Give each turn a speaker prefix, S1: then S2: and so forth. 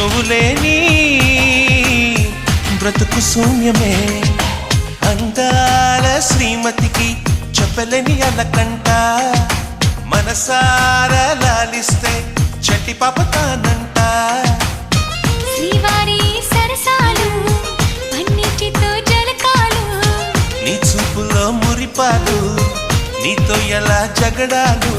S1: నువ్వు లేని బ్రతుకు శూన్యమే. అందాల శ్రీమతికి చెప్పలేని అలకంట, మనసారా లాలిస్తే చట్టి పాపతానంట.
S2: శ్రీవారి సరసాలు పన్నిటితో జలకాలు,
S1: నీ చూపులో మురిపాలు, నీతో ఎలా జగడాలు.